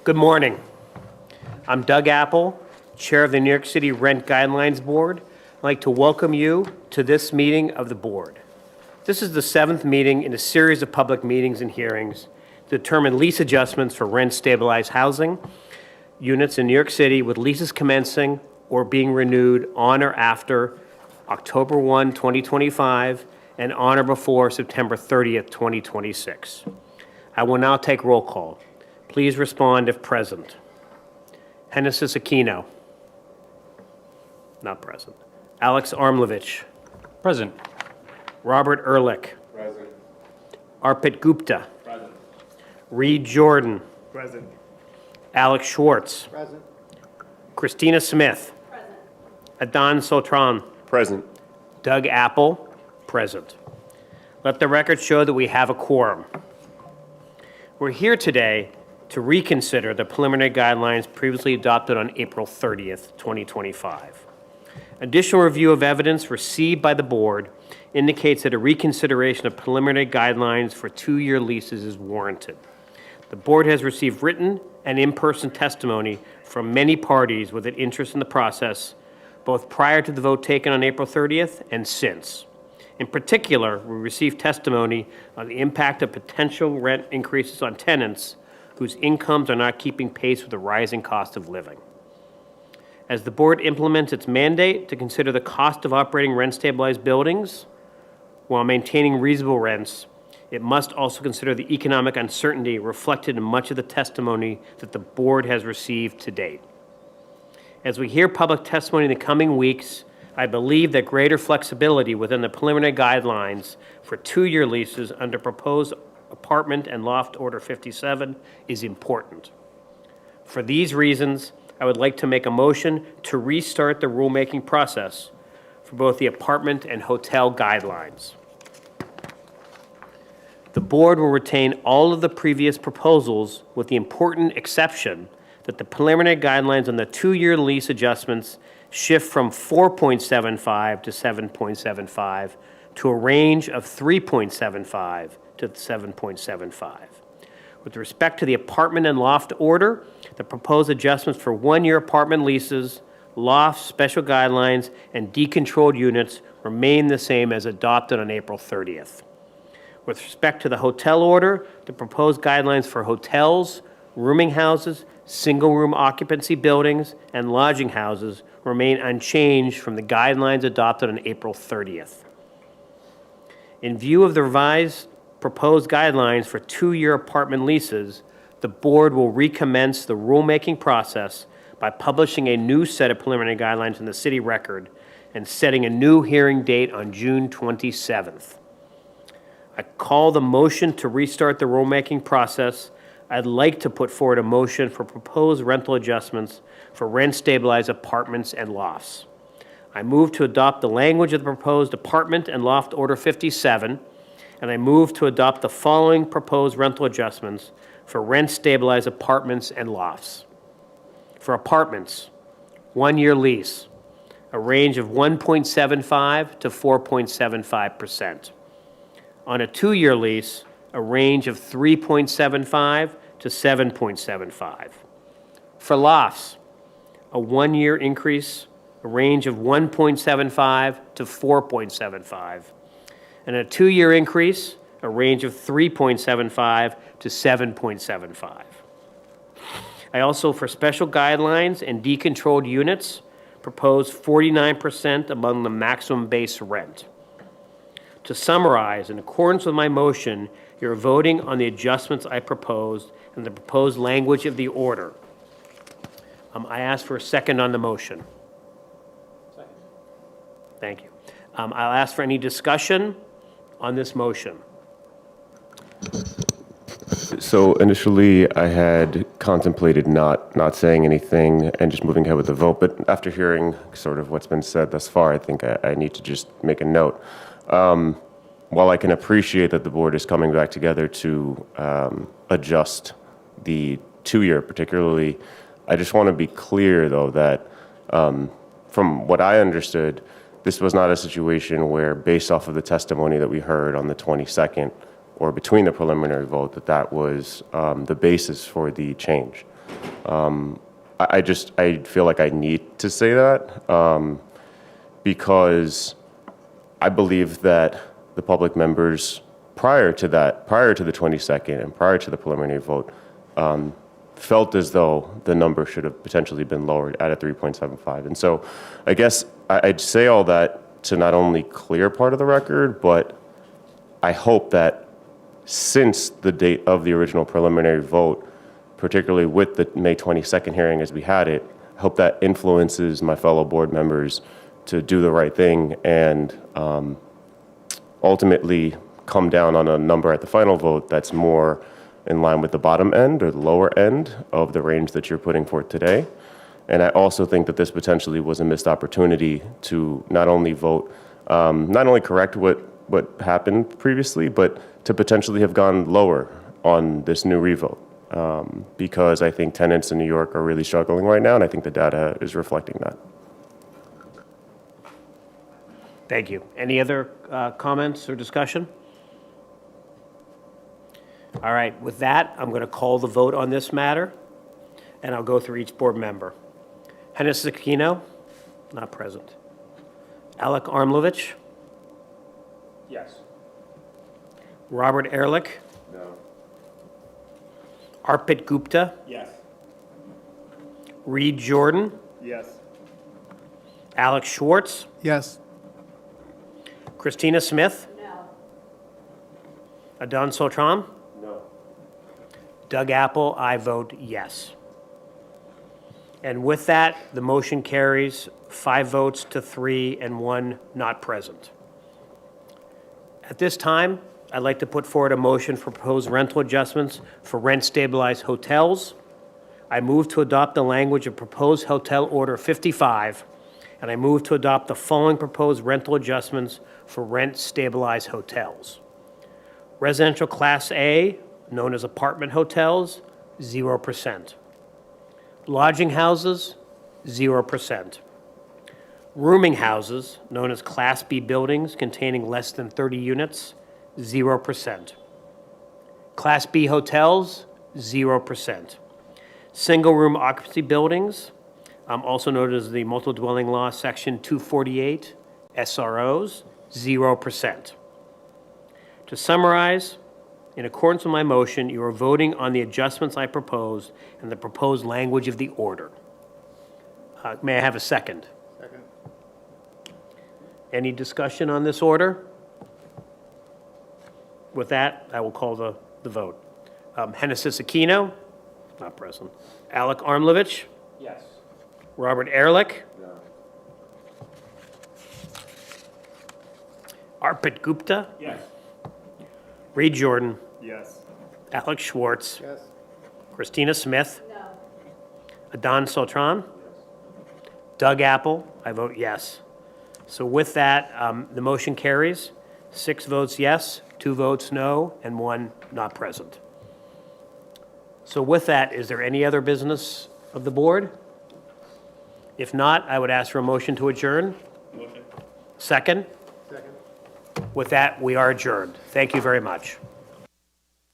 Good morning. I'm Doug Apple, Chair of the New York City Rent Guidelines Board. I'd like to welcome you to this meeting of the board. This is the 7th meeting in a series of public meetings and hearings to determine lease adjustments for rent-stabilized housing units in New York City with leases commencing or being renewed on or after October 1, 2025, and on or before September 30th, 2026. I will now take roll call. Please respond if present. Hennesis Aquino. Not present. Alex Armlovich. Present. Robert Ehrlich. Present. Arpit Gupta. Present. Reed Jordan. Present. Alex Schwartz. Present. Christina Smith. Present. Adnan Sotran. Present. Doug Apple. Present. Let the record show that we have a quorum. We're here today to reconsider the preliminary guidelines previously adopted on April 30th, 2025. Additional review of evidence received by the board indicates that a reconsideration of preliminary guidelines for 2-year leases is warranted. The board has received written and in-person testimony from many parties with an interest in the process, both prior to the vote taken on April 30th and since. In particular, we received testimony on the impact of potential rent increases on tenants whose incomes are not keeping pace with the rising cost of living. As the board implements its mandate to consider the cost of operating rent-stabilized buildings while maintaining reasonable rents, it must also consider the economic uncertainty reflected in much of the testimony that the board has received to date. As we hear public testimony in the coming weeks, I believe that greater flexibility within the preliminary guidelines for 2-year leases under proposed Apartment and Loft Order 57 is important. For these reasons, I would like to make a motion to restart the rulemaking process for both the apartment and hotel guidelines. The board will retain all of the previous proposals with the important exception that the preliminary guidelines on the 2-year lease adjustments shift from 4.75 to 7.75 to a range of 3.75 to 7.75. With respect to the apartment and loft order, the proposed adjustments for 1-year apartment leases, lofts, special guidelines, and decontrolled units remain the same as adopted on April 30th. With respect to the hotel order, the proposed guidelines for hotels, rooming houses, single-room occupancy buildings, and lodging houses remain unchanged from the guidelines adopted on April 30th. In view of the revised proposed guidelines for 2-year apartment leases, the board will recommence the rulemaking process by publishing a new set of preliminary guidelines in the city record and setting a new hearing date on June 27th. I call the motion to restart the rulemaking process. I'd like to put forward a motion for proposed rental adjustments for rent-stabilized apartments and lofts. I move to adopt the language of the proposed Apartment and Loft Order 57, and I move to adopt the following proposed rental adjustments for rent-stabilized apartments and lofts. For apartments, 1-year lease, a range of 1.75 to 4.75%. On a 2-year lease, a range of 3.75 to 7.75. For lofts, a 1-year increase, a range of 1.75 to 4.75. And a 2-year increase, a range of 3.75 to 7.75. I also, for special guidelines and decontrolled units, propose 49% among the maximum base rent. To summarize, in accordance with my motion, you're voting on the adjustments I proposed and the proposed language of the order. I ask for a second on the motion. Second. Thank you. I'll ask for any discussion on this motion. So initially, I had contemplated not saying anything and just moving ahead with the vote, but after hearing sort of what's been said thus far, I think I need to just make a note. While I can appreciate that the board is coming back together to adjust the 2-year particularly, I just want to be clear, though, that from what I understood, this was not a situation where, based off of the testimony that we heard on the 22nd, or between the preliminary vote, that was the basis for the change. I feel like I need to say that because I believe that the public members prior to that, prior to the 22nd and prior to the preliminary vote, felt as though the number should have potentially been lowered at a 3.75. And so I guess I'd say all that to not only clear part of the record, but I hope that since the date of the original preliminary vote, particularly with the May 22nd hearing as we had it, I hope that influences my fellow board members to do the right thing and ultimately come down on a number at the final vote that's more in line with the bottom end or the lower end of the range that you're putting forth today. And I also think that this potentially was a missed opportunity to not only vote, not only correct what happened previously, but to potentially have gone lower on this new revote. Because I think tenants in New York are really struggling right now, and I think the data is reflecting that. Thank you. Any other comments or discussion? All right, with that, I'm going to call the vote on this matter, and I'll go through each board member. Hennis Aquino, not present. Alec Armlovich, Yes. Robert Ehrlich, No. Arpit Gupta, Yes. Reed Jordan, Yes. Alex Schwartz, Yes. Christina Smith, No. Adon Sotram, No. Doug Apple, I vote yes. And with that, the motion carries 5 votes to 3 and 1 not present. At this time, I'd like to put forward a motion for proposed rental adjustments for rent-stabilized hotels. I move to adopt the language of proposed Hotel Order 55, and I move to adopt the following proposed rental adjustments for rent-stabilized hotels. Residential Class A, known as apartment hotels, 0%. Lodging houses, 0%. Rooming houses, known as Class B buildings containing less than 30 units, 0%. Class B hotels, 0%. Single-room occupancy buildings, also known as the Multiple Dwelling Law, Section 248, SROs, 0%. To summarize, in accordance with my motion, you are voting on the adjustments I proposed and the proposed language of the order. May I have a second? Second. Any discussion on this order? With that, I will call the vote. Hennis Aquino, not present. Alec Armlovich, Yes. Robert Ehrlich, No. Arpit Gupta, Yes. Reed Jordan, Yes. Alex Schwartz, Yes. Christina Smith, No. Adon Sotram, Doug Apple, I vote yes. So with that, the motion carries. 6 votes yes, 2 votes no, and 1 not present. So with that, is there any other business of the board? If not, I would ask for a motion to adjourn. Motion. Second? Second. With that, we are adjourned. Thank you very much.